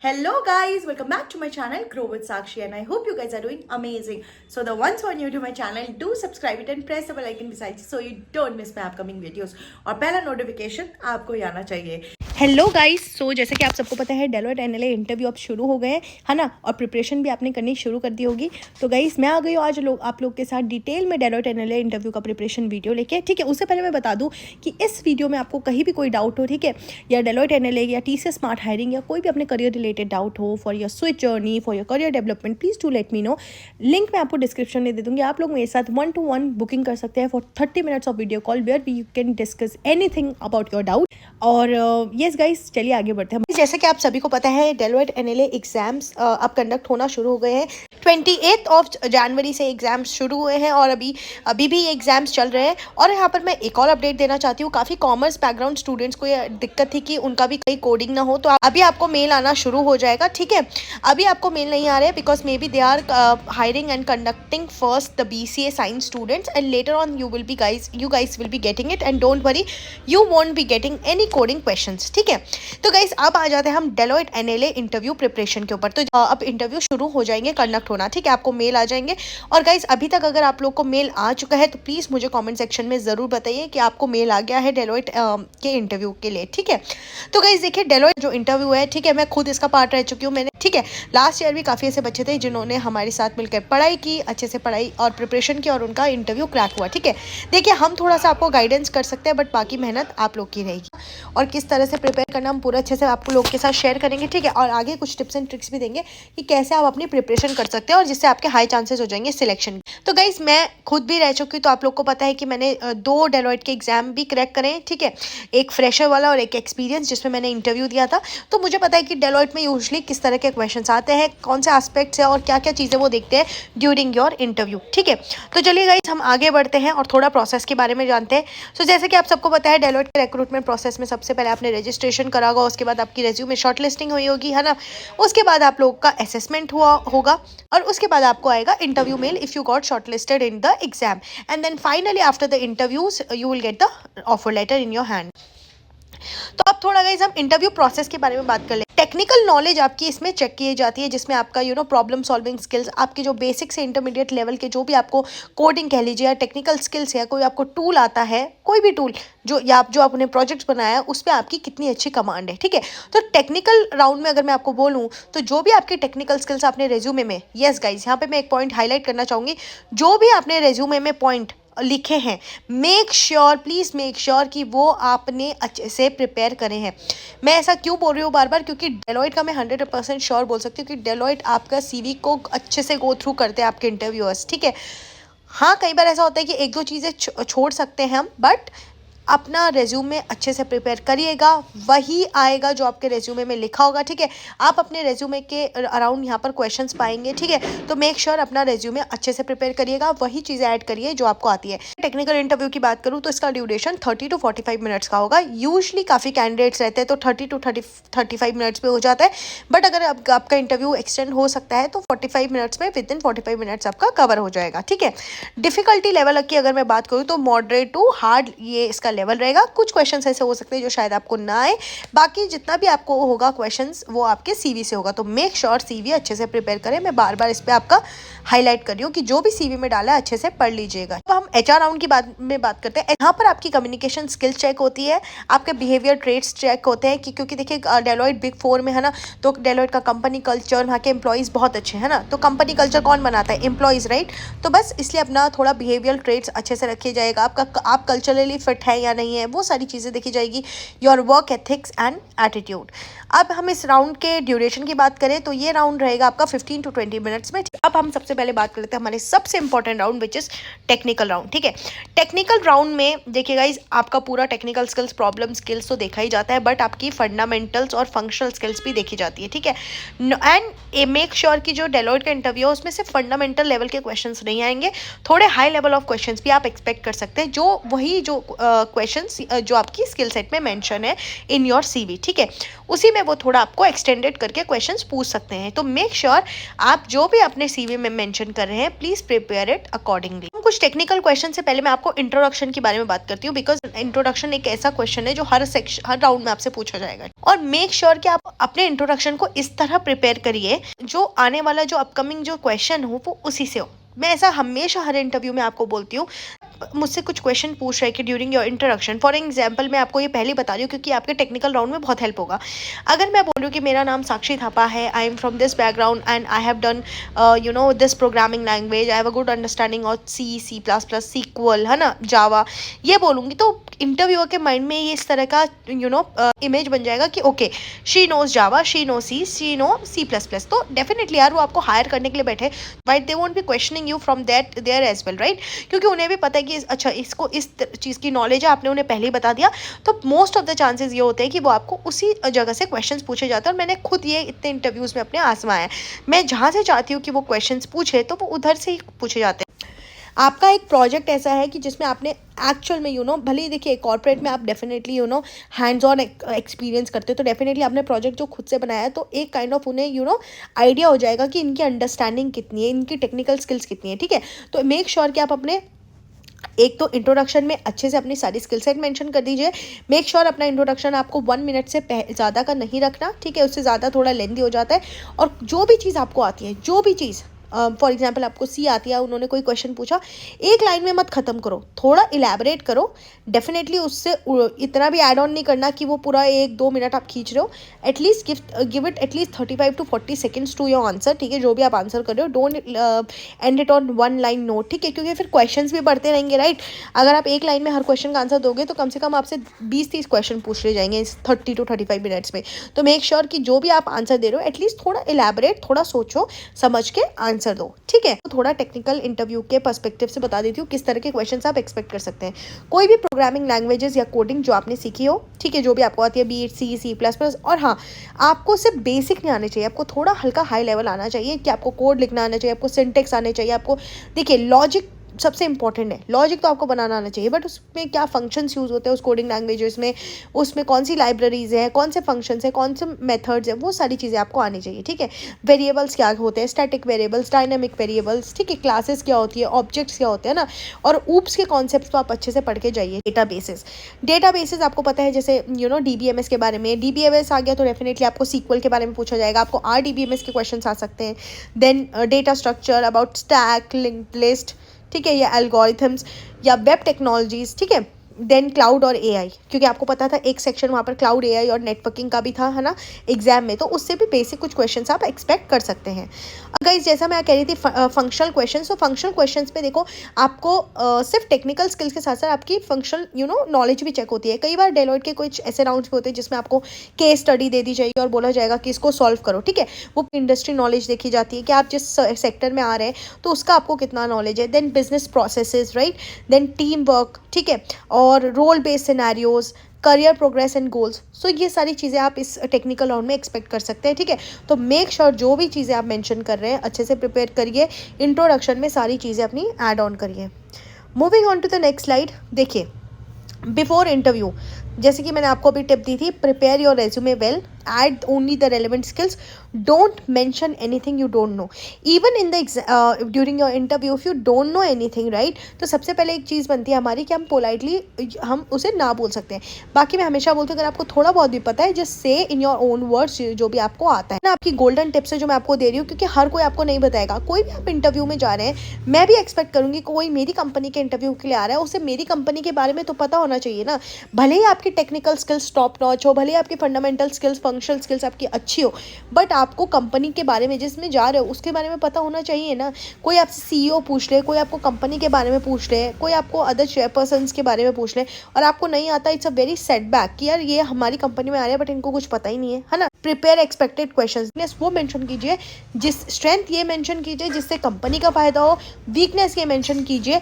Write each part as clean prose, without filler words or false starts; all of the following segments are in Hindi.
Hello guys, welcome back to my channel Grow with Sakshi and I hope you guys are doing amazing. So the ones who are new to my channel, do subscribe it and press the bell icon beside so you don't miss my upcoming videos. और पहला नोटिफिकेशन आपको ही आना चाहिए. हेलो गाइस, सो जैसे कि आप सबको पता है डेलोइट एनएलए इंटरव्यू अब शुरू हो गए हैं, है ना, और प्रिपरेशन भी आपने करनी शुरू कर दी होगी. तो गाइस मैं आ गई हूँ आज आप लोग के साथ डिटेल में डेलोइट एनएलए इंटरव्यू का प्रिपरेशन वीडियो लेके. ठीक है, उससे पहले मैं बता दूँ कि इस वीडियो में आपको कहीं भी कोई डाउट हो, ठीक है, या डेलोइट एनएलए या टीसीएस स्मार्ट हायरिंग या कोई भी अपने करियर रिलेटेड डाउट हो for your switch journey, for your career development, please to let me know. Link मैं आपको डिस्क्रिप्शन में दे दूँगी. आप लोग मेरे साथ 1-to-1 बुकिंग कर सकते हैं for 30 minutes of video call where we can discuss anything about your doubt. और येस गाइस, चलिए आगे बढ़ते हैं. जैसे कि आप सभी को पता है डेलोइट एनएलए एग्जाम्स अब कंडक्ट होना शुरू हो गए हैं. 28 जनवरी से एग्जाम्स शुरू हुए हैं और अभी भी एग्जाम्स चल रहे हैं. और यहाँ पर मैं एक और अपडेट देना चाहती हूँ. काफ़ी कॉमर्स बैकग्राउंड स्टूडेंट्स को ये दिक्कत थी कि उनका भी कहीं कोडिंग ना हो, तो अभी आपको मेल आना शुरू हो जाएगा. ठीक है, अभी आपको मेल नहीं आ रहे हैं because may be they are hiring and conducting first the BCA science students and later on you guys will be getting it and don't worry, you won't be getting any coding questions. ठीक है, तो गाइस अब आ जाते हैं हम डेलोइट एनएलए इंटरव्यू प्रिपरेशन के ऊपर. तो अब इंटरव्यू शुरू हो जाएंगे कंडक्ट होना. ठीक है, आपको मेल आ जाएंगे. और गाइस अभी तक अगर आप लोग को मेल आ चुका है तो प्लीज़ मुझे कमेंट सेक्शन में ज़रूर बताइए कि आपको मेल आ गया है डेलोइट के इंटरव्यू के लिए. ठीक है, तो गाइस देखिए डेलोइट जो इंटरव्यू है, ठीक है, मैं खुद इसका पार्ट रह चुकी हूँ. मैंने, ठीक है, लास्ट ईयर भी काफ़ी ऐसे बच्चे थे जिन्होंने हमारे साथ मिलकर पढ़ाई की, अच्छे से पढ़ाई और प्रिपरेशन की और उनका इंटरव्यू क्रैक हुआ. ठीक है, देखिए हम थोड़ा सा आपको गाइडेंस कर सकते हैं बट बाकी मेहनत आप लोग की रहेगी. और किस तरह से प्रिपेयर करना हम पूरा अच्छे से आपको लोग के साथ शेयर करेंगे. ठीक है, और आगे कुछ टिप्स एंड ट्रिक्स भी देंगे कि कैसे आप अपनी प्रिपरेशन कर सकते हैं और जिससे आपके हाई चांसेस हो जाएंगे सिलेक्शन. तो गाइस मैं खुद भी रह चुकी हूँ, तो आप लोग को पता है कि मैंने 2 डेलोइट के एग्जाम भी क्रैक करे. ठीक है, एक फ्रेशर वाला और एक एक्सपीरियंस जिसमें मैंने इंटरव्यू दिया था. तो मुझे पता है कि डेलोइट में यूजली किस तरह के क्वेश्चन आते हैं, कौन से एस्पेक्ट्स है और क्या क्या चीज़ें वो देखते हैं ड्यूरिंग योर इंटरव्यू. ठीक है, तो चलिए गाइस हम आगे बढ़ते हैं और थोड़ा प्रोसेस के बारे में जानते हैं. सो जैसे कि आप सबको पता है डेलोइट के रिक्रूटमेंट प्रोसेस में सबसे पहले आपने रजिस्ट्रेशन करा होगा, उसके बाद आपकी रेज्यूमे शॉर्ट लिस्टिंग हुई होगी, है ना, उसके बाद आप लोग का असेसमेंट हुआ होगा और उसके बाद आपको आएगा interview mail if you got shortlisted in the exam and then finally after the interviews you will get the offer letter in your hand. तो अब थोड़ा गाइस हम इंटरव्यू प्रोसेस के बारे में बात कर ले. टेक्निकल नॉलेज आपकी इसमें चेक की जाती है जिसमें आपका प्रॉब्लम सॉल्विंग स्किल्स, आपके जो बेसिक से इंटरमीडिएट लेवल के जो भी आपको कोडिंग कह लीजिए या टेक्निकल स्किल्स है, कोई आपको टूल आता है, कोई भी टूल जो आपने प्रोजेक्ट्स बनाया है उस पर आपकी कितनी अच्छी कमांड है. ठीक है, तो टेक्निकल राउंड में अगर मैं आपको बोलूँ तो जो भी आपके टेक्निकल स्किल्स आपने रेज्यूमे में, यस गाइज यहाँ पे मैं एक पॉइंट हाईलाइट करना चाहूँगी, जो भी आपने रेज्यूमे में पॉइंट लिखे हैं प्लीज़ मेक श्योर कि वो आपने अच्छे से प्रिपेयर करे हैं. मैं ऐसा क्यों बोल रही हूँ बार बार, क्योंकि डेलोइट का मैं 100% श्योर बोल सकती हूँ कि डेलोइट आपका CV को अच्छे से गो थ्रू करते हैं आपके इंटरव्यूअर्स. ठीक है, हाँ कई बार ऐसा होता है कि एक दो चीज़ें छोड़ सकते हैं हम, बट अपना रेज्यूमे अच्छे से प्रिपेयर करिएगा, वही आएगा जो आपके रेज्यूमे में लिखा होगा. ठीक है, आप अपने रेज्यूमे के अराउंड यहाँ पर क्वेश्चंस पाएंगे. ठीक है, तो मेक श्योर अपना रेज्यूमे अच्छे से प्रिपेयर करिएगा, वही चीज़ें ऐड करिए जो आपको आती है. टेक्निकल इंटरव्यू की बात करूँ तो इसका ड्यूरेशन 30 to 45 मिनट्स का होगा. यूजली काफ़ी कैंडिडेट्स रहते हैं तो 30 to 35 मिनट्स में हो जाता है, बट अगर आपका इंटरव्यू एक्सटेंड हो सकता है तो 45 मिनट्स में, विद इन 45 मिनट्स आपका कवर हो जाएगा. ठीक है, डिफिकल्टी लेवल की अगर मैं बात करूँ तो मॉडरेट टू हार्ड ये इसका लेवल रहेगा. कुछ क्वेश्चंस ऐसे हो सकते हैं जो शायद आपको ना आए, बाकी जितना भी आपको होगा क्वेश्चंस वो आपके CV से होगा. तो मेक श्योर CV अच्छे से प्रिपेयर करें. मैं बार बार इस पे आपका हाईलाइट कर रही हूँ कि जो भी CV में डाला है अच्छे से पढ़ लीजिएगा. अब हम HR राउंड की बात करते हैं. यहाँ पर आपकी कम्युनिकेशन स्किल्स चेक होती है, आपके बिहेवियर ट्रेट्स चेक होते हैं क्योंकि देखिए डेलोइट बिग 4 में है ना, तो डेलोइट का कंपनी कल्चर, वहाँ के एम्प्लॉइज़ बहुत अच्छे हैं ना, तो कंपनी कल्चर कौन बनाता है? Employees, right. तो बस इसलिए अपना थोड़ा बिहेवियर ट्रेट्स अच्छे से रखे जाएगा. आप कल्चरली फिट है या नहीं है, वो सारी चीज़ें देखी जाएगी. Your work ethics and attitude. अब हम इस राउंड के ड्यूरेशन की बात करें तो ये राउंड रहेगा आपका 15 to 20 मिनट्स में. अब हम सबसे पहले बात कर लेते हैं हमारे सबसे important round which is technical round. ठीक है, टेक्निकल राउंड में देखिए गाइज आपका पूरा टेक्निकल स्किल्स, प्रॉब्लम स्किल्स तो देखा ही जाता है, बट आपकी फंडामेंटल्स और फंक्शनल स्किल्स भी देखी जाती है. ठीक है, एंड मेक श्योर कि जो डेलोइट का इंटरव्यू है उसमें सिर्फ फंडामेंटल लेवल के क्वेश्चंस नहीं आएंगे, थोड़े हाई लेवल ऑफ क्वेश्चंस भी आप एक्सपेक्ट कर सकते हैं, जो क्वेश्चंस जो आपकी स्किल सेट में मेंशन है इन योर सीवी, ठीक है, उसी में वो थोड़ा आपको एक्सटेंडेड करके क्वेश्चंस पूछ सकते हैं। तो मेक श्योर आप जो भी अपने सीवी में मेंशन कर रहे हैं प्लीज प्रिपेयर इट अकॉर्डिंगली। कुछ टेक्निकल क्वेश्चन से पहले मैं आपको इंट्रोडक्शन के बारे में बात करती हूँ, बिकॉज इंट्रोडक्शन एक ऐसा क्वेश्चन है जो हर राउंड में आपसे पूछा जाएगा। और मेक श्योर कि आप अपने इंट्रोडक्शन को इस तरह प्रिपेयर करिए जो आने वाला जो अपकमिंग जो क्वेश्चन हो वो उसी से हो। मैं ऐसा हमेशा हर इंटरव्यू में आपको बोलती हूँ, मुझसे कुछ क्वेश्चन पूछ रहे हैं कि during your introduction, for example मैं आपको ये पहले बता रही हूँ क्योंकि आपके टेक्निकल राउंड में बहुत हेल्प होगा। अगर मैं बोल रही हूँ कि मेरा नाम साक्षी थापा है, I am from this background and I have done this programming language, I have a good understanding of C plus plus, SQL, है ना, जावा, ये बोलूँगी तो इंटरव्यूअर के माइंड में ये इस तरह का इमेज बन जाएगा कि okay she knows Java, she know C know C plus plus. तो डेफिनेटली यार वो आपको हायर करने के लिए बैठे, but they won't be questioning you from that there as well, right, क्योंकि उन्हें भी पता है कि अच्छा इसको इस चीज़ की नॉलेज है, आपने उन्हें पहले ही बता दिया। तो मोस्ट ऑफ द चांसेस ये होते हैं कि वो आपको उसी जगह से क्वेश्चंस पूछे जाते हैं। और मैंने खुद ये इतने इंटरव्यूज़ में अपने आजमाया है, मैं जहाँ से चाहती हूँ कि वो क्वेश्चंस पूछे तो वो उधर से ही पूछे जाते हैं। आपका एक प्रोजेक्ट ऐसा है कि जिसमें आपने एक्चुअल में भले ही देखिए कॉर्पोरेट में आप डेफिनेटली हैंड्स ऑन एक्सपीरियंस करते हो, तो डेफिनेटली आपने प्रोजेक्ट जो खुद से बनाया है तो एक काइंड ऑफ उन्हें आइडिया हो जाएगा कि इनकी अंडरस्टैंडिंग कितनी है, इनकी टेक्निकल स्किल्स कितनी है, ठीक है। तो मेक श्योर कि आप अपने एक तो इंट्रोडक्शन में अच्छे से अपनी सारी स्किल सेट मेंशन कर दीजिए। मेक श्योर अपना इंट्रोडक्शन आपको 1 मिनट से ज़्यादा का नहीं रखना, ठीक है, उससे ज़्यादा थोड़ा लेंथी हो जाता है। और जो भी चीज़ आपको आती है, जो भी चीज़ फॉर एग्जाम्पल आपको सी आती है, उन्होंने कोई क्वेश्चन पूछा, एक लाइन में मत ख़त्म करो, थोड़ा इलेबरेट करो। डेफिनेटली उससे इतना भी ऐड ऑन नहीं करना कि वो पूरा 1-2 मिनट आप खींच रहे हो। एटलीस्ट गिव इट एटलीस्ट 35 to 40 seconds to your answer, ठीक है, जो भी आप आंसर कर रहे हो। Don't end it on 1 line note, ठीक है, क्योंकि फिर क्वेश्चंस भी बढ़ते रहेंगे, राइट। अगर आप एक लाइन में हर क्वेश्चन का आंसर दोगे तो कम से कम आपसे 20-30 क्वेश्चन पूछ रहे जाएंगे इस 30 to 35 मिनट्स में। तो मेक श्योर कि जो भी आप आंसर दे रहे हो एटलीस्ट थोड़ा इलेबरेट, थोड़ा सोचो समझ के आंसर दो, ठीक है। थोड़ा टेक्निकल इंटरव्यू के पर्सपेक्टिव से बता देती हूँ किस तरह के क्वेश्चंस आप एक्सपेक्ट कर सकते हैं। कोई भी प्रोग्रामिंग लैंग्वेजेस या कोडिंग जो आपने सीखी हो, ठीक है, जो भी आपको आती है, be it C plus plus, और हाँ, आपको सिर्फ बेसिक नहीं आने चाहिए, आपको थोड़ा हल्का हाई लेवल आना चाहिए कि आपको कोड लिखना आना चाहिए, आपको सिंटेक्स आने चाहिए, आपको देखिए लॉजिक सबसे इंपॉर्टेंट है। लॉजिक तो आपको बनाना आना चाहिए, बट उसमें क्या फंक्शंस यूज़ होते हैं उस कोडिंग लैंग्वेजेस में, उसमें कौन सी लाइब्रेरीज हैं, कौन से फंक्शंस हैं, कौन से मेथड्स हैं, वो सारी चीज़ें आपको आनी चाहिए, ठीक है। वेरिएबल्स क्या होते हैं, स्टैटिक वेरिएबल्स, डायनामिक वेरिएबल्स, ठीक है, क्लासेस क्या होती है, ऑब्जेक्ट्स क्या होते हैं ना, और ऊप्स के कॉन्सेप्ट्स तो आप अच्छे से पढ़ के जाइए। डेटाबेसेस आपको पता है, जैसे DBMS के बारे में, DBMS आ गया तो डेफिनेटली आपको सीक्वल के बारे में पूछा जाएगा, आपको RDBMS के क्वेश्चन आ सकते हैं। Then data structure, about stack, linked list, ठीक है, या एल्गोरिथम्स या वेब टेक्नोलॉजीज, ठीक है। देन क्लाउड और AI, क्योंकि आपको पता था एक सेक्शन वहाँ पर क्लाउड, AI और नेटवर्किंग का भी था, है ना, एग्जाम में, तो उससे भी बेसिक कुछ क्वेश्चंस आप एक्सपेक्ट कर सकते हैं। गाइस, जैसा मैं कह रही थी फंक्शनल क्वेश्चंस, तो फंक्शनल क्वेश्चंस पे देखो आपको सिर्फ टेक्निकल स्किल्स के साथ साथ आपकी फंक्शनल नॉलेज भी चेक होती है। कई बार डेलॉयट के कुछ ऐसे राउंड्स भी होते हैं जिसमें आपको केस स्टडी दे दी जाएगी और बोला जाएगा कि इसको सॉल्व करो, ठीक है। वो इंडस्ट्री नॉलेज देखी जाती है कि आप जिस सेक्टर में आ रहे हैं तो उसका आपको कितना नॉलेज है। Then business processes, right, then team work, ठीक है, और role based scenarios, career progress and goals. So ये सारी चीज़ें आप इस टेक्निकल राउंड में एक्सपेक्ट कर सकते हैं, ठीक है। तो मेक श्योर जो भी चीज़ें आप मेंशन कर रहे हैं अच्छे से प्रिपेयर करिए, इंट्रोडक्शन में सारी चीज़ें अपनी ऐड ऑन करिए। Moving on to the next slide, देखिए बिफोर इंटरव्यू, जैसे कि मैंने आपको अभी टिप दी थी, prepare your resume well, add only the relevant skills, don't mention anything you don't know, even in the during your interview if you don't know anything, right। तो सबसे पहले एक चीज़ बनती है हमारी कि हम पोलाइटली हम उसे ना बोल सकते हैं। बाकी मैं हमेशा बोलती हूँ अगर आपको थोड़ा बहुत भी पता है, just say in your own words जो भी आपको आता है ना। आपकी गोल्डन टिप्स है जो मैं आपको दे रही हूँ, क्योंकि हर कोई आपको नहीं बताएगा। कोई भी आप इंटरव्यू में जा रहे हैं, मैं भी एक्सपेक्ट करूँगी कोई मेरी कंपनी के इंटरव्यू के लिए आ रहा है, उसे मेरी कंपनी के बारे में तो पता होना चाहिए ना। भले ही आपकी टेक्निकल स्किल्स टॉप नॉच हो, भले ही आपकी फंडामेंटल स्किल्स, फंक्शनल स्किल्स आपकी अच्छी हो, बट आपको कंपनी के बारे में जिसमें जा रहे हो उसके बारे में पता होना चाहिए ना। कोई आपसे CEO पूछ ले, कोई आपको कंपनी के बारे में पूछ ले, कोई आपको अदर चेयरपर्सन्स के बारे में पूछ ले और आपको नहीं आता, इट्स अ वेरी सेटबैक कि यार ये हमारी कंपनी में आ रहे हैं बट इनको कुछ पता ही नहीं है ना। प्रिपेयर एक्सपेक्टेड क्वेश्चंस, वो मेंशन कीजिए, जिस स्ट्रेंथ ये मेंशन कीजिए जिससे कंपनी का फायदा हो, वीकनेस ये मेंशन कीजिए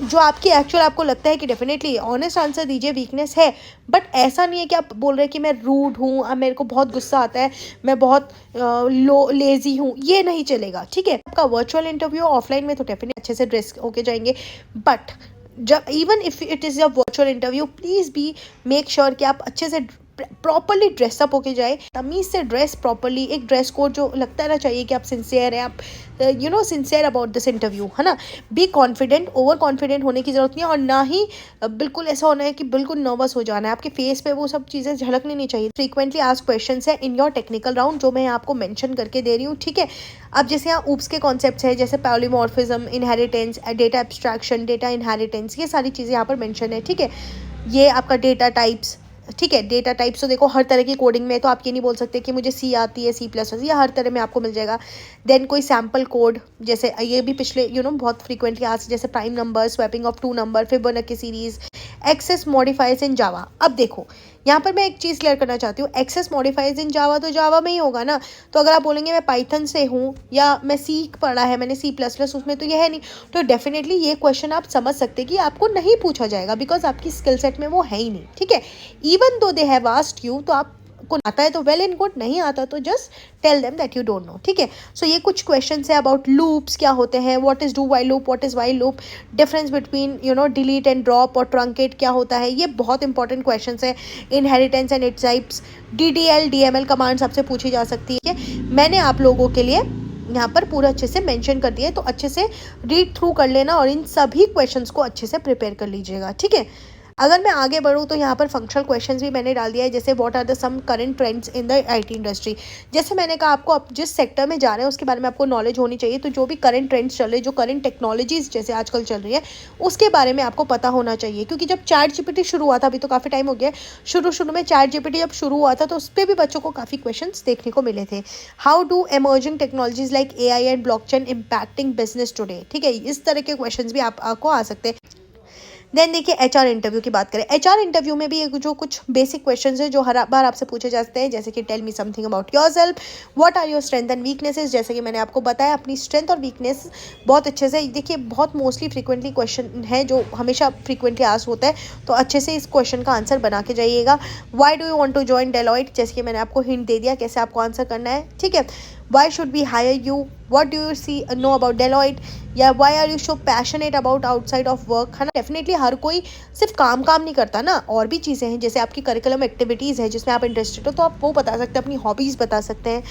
जो आपकी एक्चुअल आपको लगता है कि डेफिनेटली ऑनेस्ट आंसर दीजिए, वीकनेस है, बट ऐसा नहीं है कि आप बोल रहे हैं कि मैं रूड हूँ, मेरे को बहुत गुस्सा आता है, मैं बहुत लेजी हूँ, ये नहीं चलेगा, ठीक है। आपका वर्चुअल इंटरव्यू ऑफलाइन में तो डेफिनेटली अच्छे से ड्रेस होके जाएंगे, बट जब even if it is a virtual interview, please be make sure कि आप अच्छे से प्रॉपरली ड्रेसअप होके जाए, तमीज़ से ड्रेस प्रॉपरली, एक ड्रेस कोड जो लगता रहना चाहिए कि आप सिंसियर हैं, आप सिंसियर अबाउट दिस इंटरव्यू, है ना। बी कॉन्फिडेंट, ओवर कॉन्फिडेंट होने की ज़रूरत नहीं है, और ना ही बिल्कुल ऐसा होना है कि बिल्कुल नर्वस हो जाना है। आपके फेस पे वो सब चीज़ें झलकनी नहीं चाहिए। फ्रीक्वेंटली आस्क्ड क्वेश्चंस है इन योर टेक्निकल राउंड, जो मैं आपको मेंशन करके दे रही हूँ, ठीक है। अब जैसे यहाँ ऊप्स के कॉन्सेप्ट्स है, जैसे polymorphism, inheritance, data abstraction, data inheritance, ये सारी चीज़ें यहाँ पर मेंशन है, ठीक है। ये आपका डेटा टाइप्स, ठीक है। डेटा टाइप्स तो देखो हर तरह की कोडिंग में, तो आप ये नहीं बोल सकते कि मुझे सी आती है, C++, ये हर तरह में आपको मिल जाएगा। देन कोई सैम्पल कोड, जैसे ये भी पिछले बहुत फ्रीक्वेंटली आज, जैसे prime number, swapping of 2 number, Fibonacci series, access modifiers in Java. अब देखो यहाँ पर मैं एक चीज़ क्लियर करना चाहती हूँ, एक्सेस मॉडिफायर्स इन जावा तो जावा में ही होगा ना। तो अगर आप बोलेंगे मैं पाइथन से हूँ या मैं सी पढ़ा है मैंने C++, उसमें तो यह है नहीं, तो डेफिनेटली ये क्वेश्चन आप समझ सकते हैं कि आपको नहीं पूछा जाएगा, बिकॉज आपकी स्किल सेट में वो है ही नहीं, ठीक है। Even though they have asked you, तो आपको आता है तो वेल एंड गुड, नहीं आता तो just tell them that you don't know, ठीक है। सो ये कुछ क्वेश्चंस है अबाउट लूप्स क्या होते हैं, what is do while loop, what is while loop, difference between delete and drop और ट्रंकेट क्या होता है, ये बहुत इंपॉर्टेंट क्वेश्चंस है। Inheritance and its types, DDL DML command सबसे पूछी जा सकती है। मैंने आप लोगों के लिए यहाँ पर पूरा अच्छे से मेंशन कर दिया है, तो अच्छे से रीड थ्रू कर लेना और इन सभी क्वेश्चंस को अच्छे से प्रिपेयर कर लीजिएगा, ठीक है। अगर मैं आगे बढ़ूँ तो यहाँ पर फंक्शनल क्वेश्चंस भी मैंने डाल दिया है, जैसे what are the some current trends in the IT industry. जैसे मैंने कहा आपको, आप जिस सेक्टर में जा रहे हैं उसके बारे में आपको नॉलेज होनी चाहिए, तो जो भी करंट ट्रेंड्स चल रहे हैं, जो करंट टेक्नोलॉजीज जैसे आजकल चल रही है, उसके बारे में आपको पता होना चाहिए। क्योंकि जब ChatGPT शुरू हुआ था, अभी तो काफ़ी टाइम हो गया, शुरू में ChatGPT जब शुरू हुआ था तो उस पर भी बच्चों को काफ़ी क्वेश्चन देखने को मिले थे। How do emerging technologies like AI and blockchain impacting business today, ठीक है। इस तरह के क्वेश्चन भी आपको आ सकते हैं। देन देखिए HR इंटरव्यू की बात करें, HR इंटरव्यू में भी एक जो कुछ बेसिक क्वेश्चंस है जो हर बार आपसे पूछे जाते हैं, जैसे कि tell me something about yourself, what are your strength and weaknesses. जैसे कि मैंने आपको बताया, अपनी स्ट्रेंथ और वीकनेस बहुत अच्छे से देखिए, बहुत मोस्टली फ्रीक्वेंटली क्वेश्चन है जो हमेशा फ्रीक्वेंटली आस्क होता है, तो अच्छे से इस क्वेश्चन का आंसर बना के जाइएगा। Why do you want to join Deloitte, जैसे कि मैंने आपको हिंट दे दिया कैसे आपको आंसर करना है, ठीक है। Why should we hire you? What do you know about Deloitte? या why are you so passionate about outside of work, है ना। डेफिनेटली हर कोई सिर्फ काम नहीं करता ना, और भी चीज़ें हैं, जैसे आपकी करिकुलम एक्टिविटीज़ है जिसमें आप इंटरेस्टेड हो, तो आप वो बता सकते हैं, अपनी हॉबीज़ बता सकते हैं।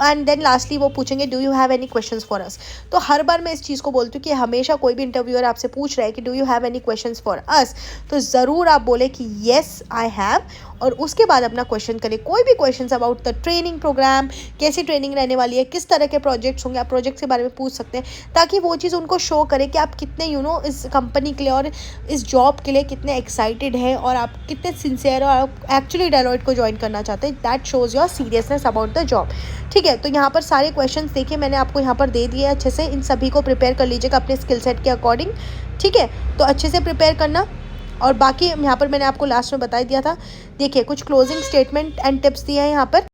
एंड देन लास्टली वो पूछेंगे do you have any questions for us. तो हर बार मैं इस चीज़ को बोलती हूँ कि हमेशा कोई भी इंटरव्यूअर आपसे पूछ रहा है कि do you have any questions for us, तो ज़रूर आप बोले कि येस आई हैव, और उसके बाद अपना क्वेश्चन करें। कोई भी question about the training program, कैसी ट्रेनिंग रहने वाली है, किस तरह के प्रोजेक्ट्स होंगे, आप प्रोजेक्ट्स के बारे में पूछ सकते हैं, ताकि वो चीज़ उनको शो करे कि आप कितने इस कंपनी के लिए और इस जॉब के लिए कितने एक्साइटेड हैं, और आप कितने सिंसियर और आप एक्चुअली डेलॉइट को ज्वाइन करना चाहते हैं। That shows your seriousness about the job, ठीक है। तो यहाँ पर सारे क्वेश्चन देखिए मैंने आपको यहाँ पर दे दिए, अच्छे से इन सभी को प्रिपेयर कर लीजिएगा अपने स्किल सेट के अकॉर्डिंग, ठीक है। तो अच्छे से प्रिपेयर करना, और बाकी यहाँ पर मैंने आपको लास्ट में बता दिया था। देखिए कुछ क्लोजिंग स्टेटमेंट एंड टिप्स दिए हैं यहाँ पर।